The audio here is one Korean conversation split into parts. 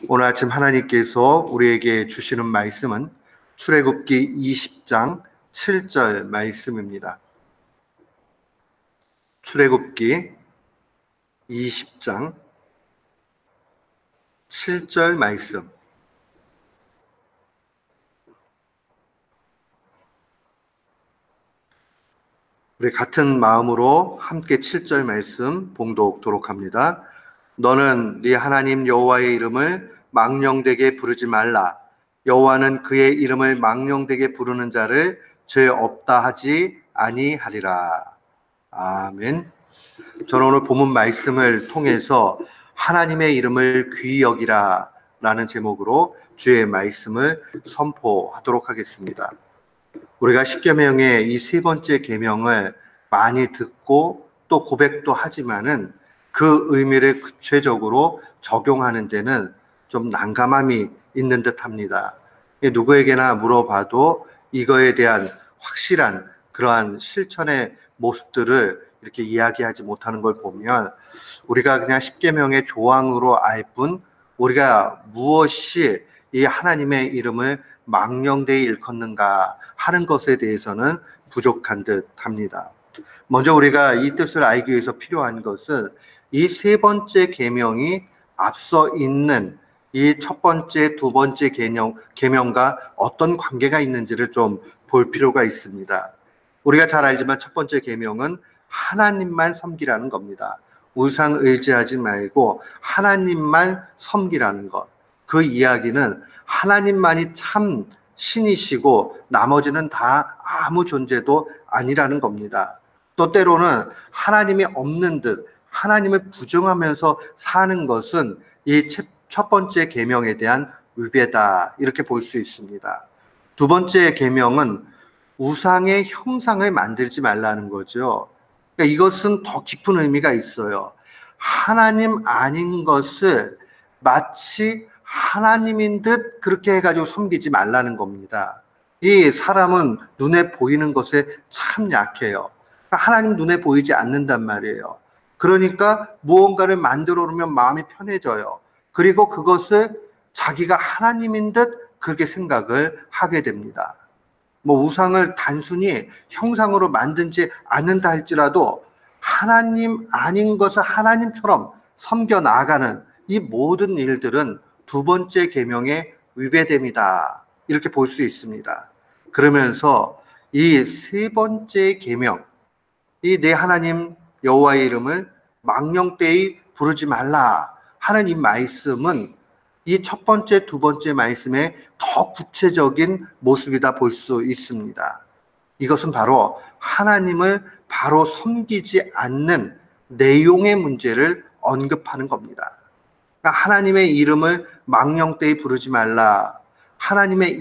오늘 아침 하나님께서 우리에게 주시는 말씀은 출애굽기 20장 7절 말씀입니다. 출애굽기 20장 7절 말씀. 우리 같은 마음으로 함께 7절 말씀 봉독토록 합니다. 너는 네 하나님 여호와의 이름을 망령되게 부르지 말라. 여호와는 그의 이름을 망령되게 부르는 자를 죄 없다 하지 아니하리라. 아멘. 저는 오늘 본문 말씀을 통해서 하나님의 이름을 귀히 여기라 라는 제목으로 주의 말씀을 선포하도록 하겠습니다. 우리가 십계명의 이 세 번째 계명을 많이 듣고 또 고백도 하지만은 그 의미를 구체적으로 적용하는 데는 좀 난감함이 있는 듯 합니다. 누구에게나 물어봐도 이거에 대한 확실한 그러한 실천의 모습들을 이렇게 이야기하지 못하는 걸 보면 우리가 그냥 십계명의 조항으로 알 뿐 우리가 무엇이 이 하나님의 이름을 망령되이 일컫는가 하는 것에 대해서는 부족한 듯 합니다. 먼저 우리가 이 뜻을 알기 위해서 필요한 것은 이 세 번째 계명이 앞서 있는 이 첫 번째, 두 번째 계명과 어떤 관계가 있는지를 좀 볼 필요가 있습니다. 우리가 잘 알지만 첫 번째 계명은 하나님만 섬기라는 겁니다. 우상 의지하지 말고 하나님만 섬기라는 것. 그 이야기는 하나님만이 참 신이시고 나머지는 다 아무 존재도 아니라는 겁니다. 또 때로는 하나님이 없는 듯 하나님을 부정하면서 사는 것은 이 첫 번째 계명에 대한 위배다 이렇게 볼 수 있습니다. 두 번째 계명은 우상의 형상을 만들지 말라는 거죠. 그러니까 이것은 더 깊은 의미가 있어요. 하나님 아닌 것을 마치 하나님인 듯 그렇게 해가지고 섬기지 말라는 겁니다. 이 사람은 눈에 보이는 것에 참 약해요. 하나님 눈에 보이지 않는단 말이에요. 그러니까 무언가를 만들어 놓으면 마음이 편해져요. 그리고 그것을 자기가 하나님인 듯 그렇게 생각을 하게 됩니다. 뭐 우상을 단순히 형상으로 만든지 않는다 할지라도 하나님 아닌 것을 하나님처럼 섬겨 나아가는 이 모든 일들은 두 번째 계명의 위배됨이다 이렇게 볼 수 있습니다. 그러면서 이 세 번째 계명, 이 내 하나님 여호와의 이름을 망령되이 부르지 말라 하는 이 말씀은 이 첫 번째, 두 번째 말씀의 더 구체적인 모습이다 볼 수 있습니다. 이것은 바로 하나님을 바로 섬기지 않는 내용의 문제를 언급하는 겁니다. 그러니까 하나님의 이름을 망령되이 부르지 말라. 하나님의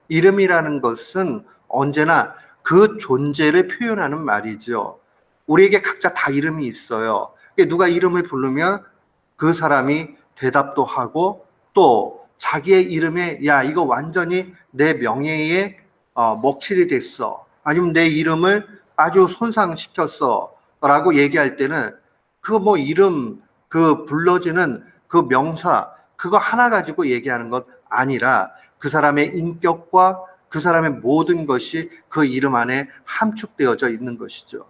이름이라는 것은 언제나 그 존재를 표현하는 말이죠. 우리에게 각자 다 이름이 있어요. 누가 이름을 부르면 그 사람이 대답도 하고 또 자기의 이름에 야 이거 완전히 내 명예에 먹칠이 됐어. 아니면 내 이름을 아주 손상시켰어 라고 얘기할 때는 그 뭐 이름 그 불러지는 그 명사 그거 하나 가지고 얘기하는 것 아니라 그 사람의 인격과 그 사람의 모든 것이 그 이름 안에 함축되어져 있는 것이죠.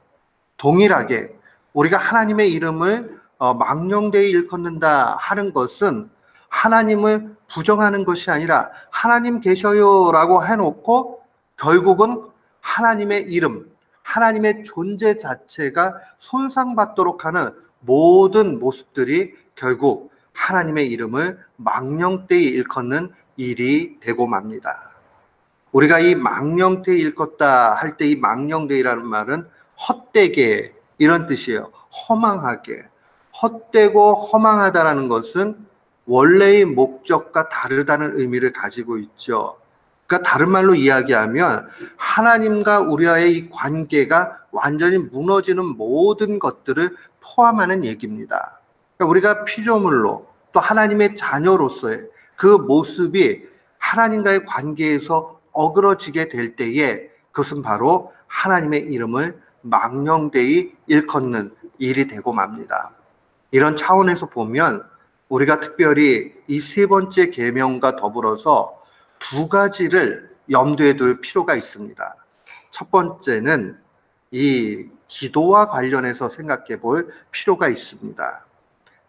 동일하게 우리가 하나님의 이름을 망령되이 일컫는다 하는 것은 하나님을 부정하는 것이 아니라 하나님 계셔요라고 해놓고 결국은 하나님의 이름, 하나님의 존재 자체가 손상받도록 하는 모든 모습들이 결국 하나님의 이름을 망령되이 일컫는 일이 되고 맙니다. 우리가 이 망령되이 일컫다 할 때 이 망령되이라는 말은 헛되게 이런 뜻이에요. 허망하게. 헛되고 허망하다라는 것은 원래의 목적과 다르다는 의미를 가지고 있죠. 그러니까 다른 말로 이야기하면 하나님과 우리와의 이 관계가 완전히 무너지는 모든 것들을 포함하는 얘기입니다. 그러니까 우리가 피조물로 또 하나님의 자녀로서의 그 모습이 하나님과의 관계에서 어그러지게 될 때에 그것은 바로 하나님의 이름을 망령되이 일컫는 일이 되고 맙니다. 이런 차원에서 보면 우리가 특별히 이 세 번째 계명과 더불어서 두 가지를 염두에 둘 필요가 있습니다. 첫 번째는 이 기도와 관련해서 생각해 볼 필요가 있습니다.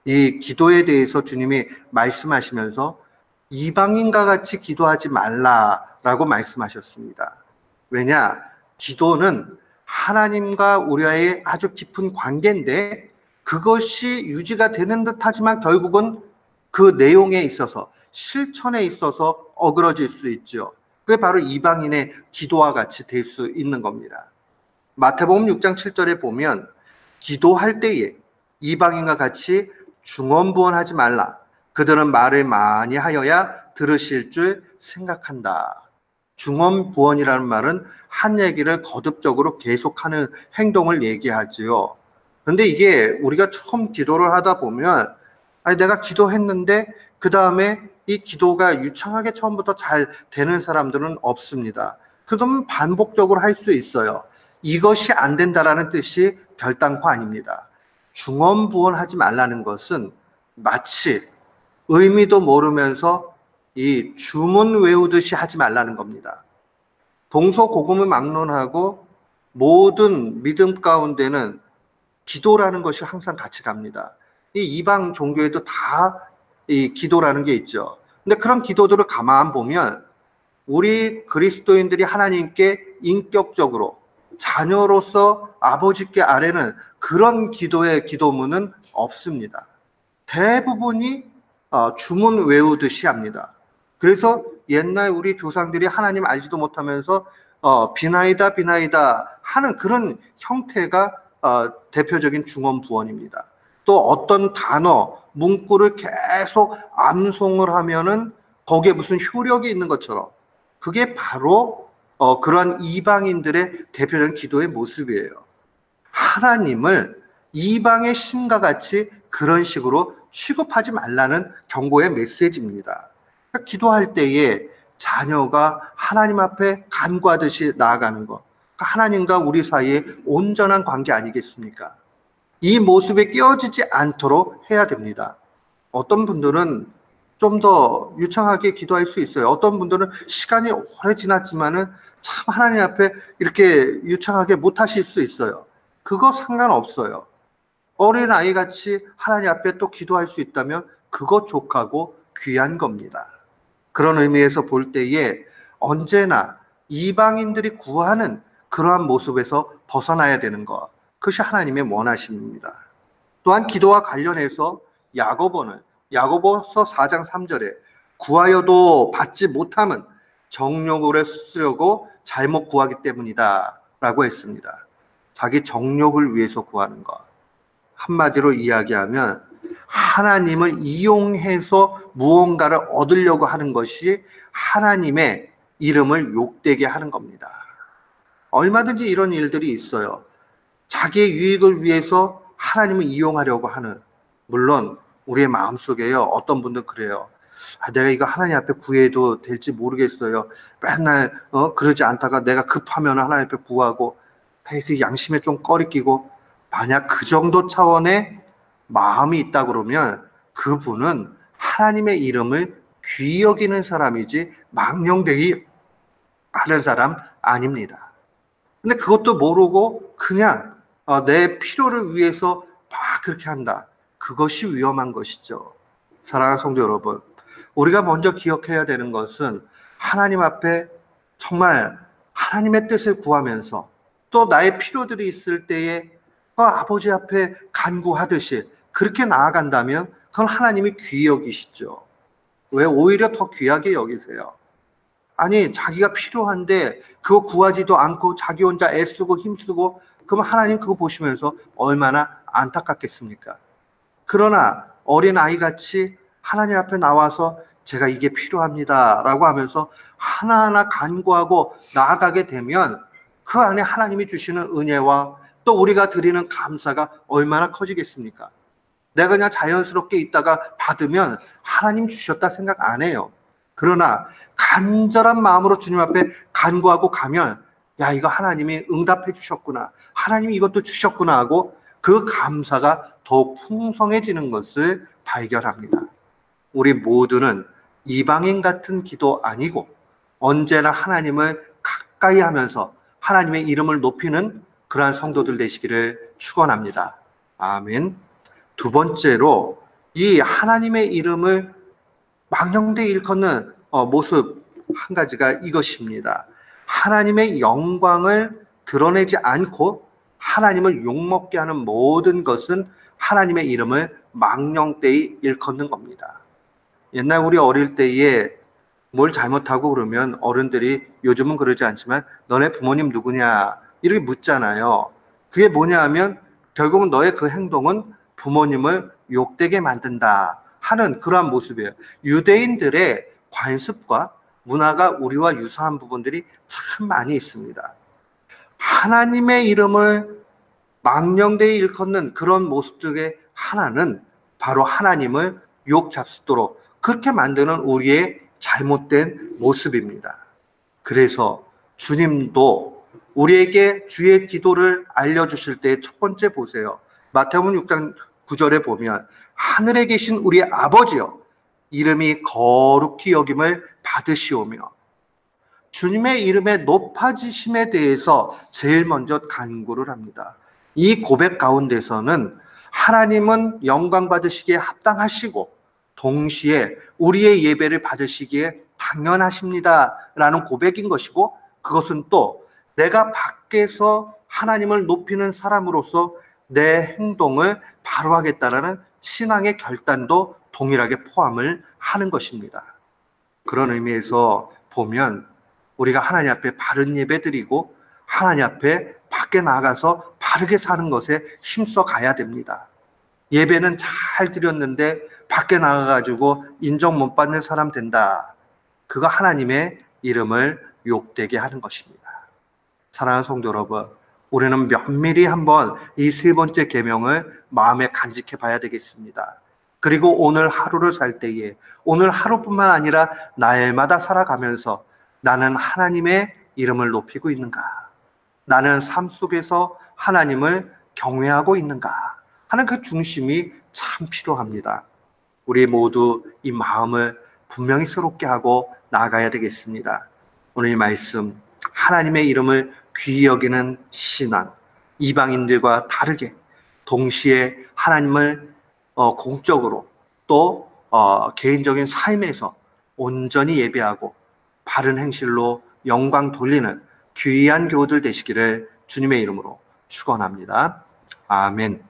이 기도에 대해서 주님이 말씀하시면서 이방인과 같이 기도하지 말라라고 말씀하셨습니다. 왜냐? 기도는 하나님과 우리와의 아주 깊은 관계인데 그것이 유지가 되는 듯하지만 결국은 그 내용에 있어서 실천에 있어서 어그러질 수 있죠. 그게 바로 이방인의 기도와 같이 될 수 있는 겁니다. 마태복음 6장 7절에 보면 기도할 때에 이방인과 같이 중언부언하지 말라. 그들은 말을 많이 하여야 들으실 줄 생각한다. 중언부언이라는 말은 한 얘기를 거듭적으로 계속하는 행동을 얘기하지요. 그런데 이게 우리가 처음 기도를 하다 보면 아니 내가 기도했는데 그 다음에 이 기도가 유창하게 처음부터 잘 되는 사람들은 없습니다. 그러면 반복적으로 할 수 있어요. 이것이 안 된다라는 뜻이 결단코 아닙니다. 중언부언하지 말라는 것은 마치 의미도 모르면서 이 주문 외우듯이 하지 말라는 겁니다. 동서고금을 막론하고 모든 믿음 가운데는 기도라는 것이 항상 같이 갑니다. 이 이방 종교에도 다 이 기도라는 게 있죠. 근데 그런 기도들을 가만 보면 우리 그리스도인들이 하나님께 인격적으로 자녀로서 아버지께 아뢰는 그런 기도의 기도문은 없습니다. 대부분이 주문 외우듯이 합니다. 그래서 옛날 우리 조상들이 하나님 알지도 못하면서 비나이다 비나이다 하는 그런 형태가 대표적인 중언부언입니다. 또 어떤 단어, 문구를 계속 암송을 하면은 거기에 무슨 효력이 있는 것처럼 그게 바로 그러한 이방인들의 대표적인 기도의 모습이에요. 하나님을 이방의 신과 같이 그런 식으로 취급하지 말라는 경고의 메시지입니다. 그러니까 기도할 때에 자녀가 하나님 앞에 간구하듯이 나아가는 것, 그러니까 하나님과 우리 사이에 온전한 관계 아니겠습니까? 이 모습에 깨어지지 않도록 해야 됩니다. 어떤 분들은 좀 더 유창하게 기도할 수 있어요. 어떤 분들은 시간이 오래 지났지만은 참 하나님 앞에 이렇게 유창하게 못 하실 수 있어요. 그거 상관없어요. 어린 아이같이 하나님 앞에 또 기도할 수 있다면 그거 족하고 귀한 겁니다. 그런 의미에서 볼 때에 언제나 이방인들이 구하는 그러한 모습에서 벗어나야 되는 것, 그것이 하나님의 원하심입니다. 또한 기도와 관련해서 야고보서 4장 3절에 구하여도 받지 못함은 정욕을 쓰려고 잘못 구하기 때문이다 라고 했습니다. 자기 정욕을 위해서 구하는 것, 한마디로 이야기하면 하나님을 이용해서 무언가를 얻으려고 하는 것이 하나님의 이름을 욕되게 하는 겁니다. 얼마든지 이런 일들이 있어요. 자기의 유익을 위해서 하나님을 이용하려고 하는, 물론 우리의 마음속에요. 어떤 분들은 그래요. 내가 이거 하나님 앞에 구해도 될지 모르겠어요. 맨날 그러지 않다가 내가 급하면 하나님 앞에 구하고 그 양심에 좀 꺼리끼고, 만약 그 정도 차원의 마음이 있다 그러면 그분은 하나님의 이름을 귀히 여기는 사람이지 망령되기 하는 사람 아닙니다. 근데 그것도 모르고 그냥 내 필요를 위해서 막 그렇게 한다. 그것이 위험한 것이죠. 사랑하는 성도 여러분, 우리가 먼저 기억해야 되는 것은 하나님 앞에 정말 하나님의 뜻을 구하면서 또 나의 필요들이 있을 때에 아버지 앞에 간구하듯이 그렇게 나아간다면 그건 하나님이 귀히 여기시죠. 왜 오히려 더 귀하게 여기세요? 아니, 자기가 필요한데 그거 구하지도 않고 자기 혼자 애쓰고 힘쓰고, 그럼 하나님 그거 보시면서 얼마나 안타깝겠습니까? 그러나 어린아이같이 하나님 앞에 나와서 제가 이게 필요합니다 라고 하면서 하나하나 간구하고 나아가게 되면 그 안에 하나님이 주시는 은혜와 또 우리가 드리는 감사가 얼마나 커지겠습니까? 내가 그냥 자연스럽게 있다가 받으면 하나님 주셨다 생각 안 해요. 그러나 간절한 마음으로 주님 앞에 간구하고 가면, 야, 이거 하나님이 응답해 주셨구나, 하나님이 이것도 주셨구나 하고 그 감사가 더욱 풍성해지는 것을 발견합니다. 우리 모두는 이방인 같은 기도 아니고 언제나 하나님을 가까이 하면서 하나님의 이름을 높이는 그러한 성도들 되시기를 축원합니다. 아멘. 두 번째로 이 하나님의 이름을 망령되이 일컫는 모습 한 가지가 이것입니다. 하나님의 영광을 드러내지 않고 하나님을 욕먹게 하는 모든 것은 하나님의 이름을 망령되이 일컫는 겁니다. 옛날 우리 어릴 때에 뭘 잘못하고 그러면 어른들이, 요즘은 그러지 않지만 너네 부모님 누구냐 이렇게 묻잖아요. 그게 뭐냐 하면 결국은 너의 그 행동은 부모님을 욕되게 만든다 하는 그러한 모습이에요. 유대인들의 관습과 문화가 우리와 유사한 부분들이 참 많이 있습니다. 하나님의 이름을 망령되이 일컫는 그런 모습 중에 하나는 바로 하나님을 욕잡수도록 그렇게 만드는 우리의 잘못된 모습입니다. 그래서 주님도 우리에게 주의 기도를 알려주실 때 첫 번째 보세요. 마태복음 6장 9절에 보면 하늘에 계신 우리 아버지여 이름이 거룩히 여김을 받으시오며, 주님의 이름의 높아지심에 대해서 제일 먼저 간구를 합니다. 이 고백 가운데서는 하나님은 영광 받으시기에 합당하시고 동시에 우리의 예배를 받으시기에 당연하십니다 라는 고백인 것이고, 그것은 또 내가 밖에서 하나님을 높이는 사람으로서 내 행동을 바로 하겠다라는 신앙의 결단도 동일하게 포함을 하는 것입니다. 그런 의미에서 보면 우리가 하나님 앞에 바른 예배 드리고 하나님 앞에 밖에 나가서 바르게 사는 것에 힘써 가야 됩니다. 예배는 잘 드렸는데 밖에 나가가지고 인정 못 받는 사람 된다. 그거 하나님의 이름을 욕되게 하는 것입니다. 사랑하는 성도 여러분, 우리는 면밀히 한번 이 세 번째 계명을 마음에 간직해 봐야 되겠습니다. 그리고 오늘 하루를 살 때에 오늘 하루뿐만 아니라 날마다 살아가면서 나는 하나님의 이름을 높이고 있는가? 나는 삶 속에서 하나님을 경외하고 있는가? 하는 그 중심이 참 필요합니다. 우리 모두 이 마음을 분명히 새롭게 하고 나아가야 되겠습니다. 오늘 이 말씀, 하나님의 이름을 귀히 여기는 신앙, 이방인들과 다르게 동시에 하나님을 공적으로 또 개인적인 삶에서 온전히 예배하고 바른 행실로 영광 돌리는 귀한 교우들 되시기를 주님의 이름으로 축원합니다. 아멘.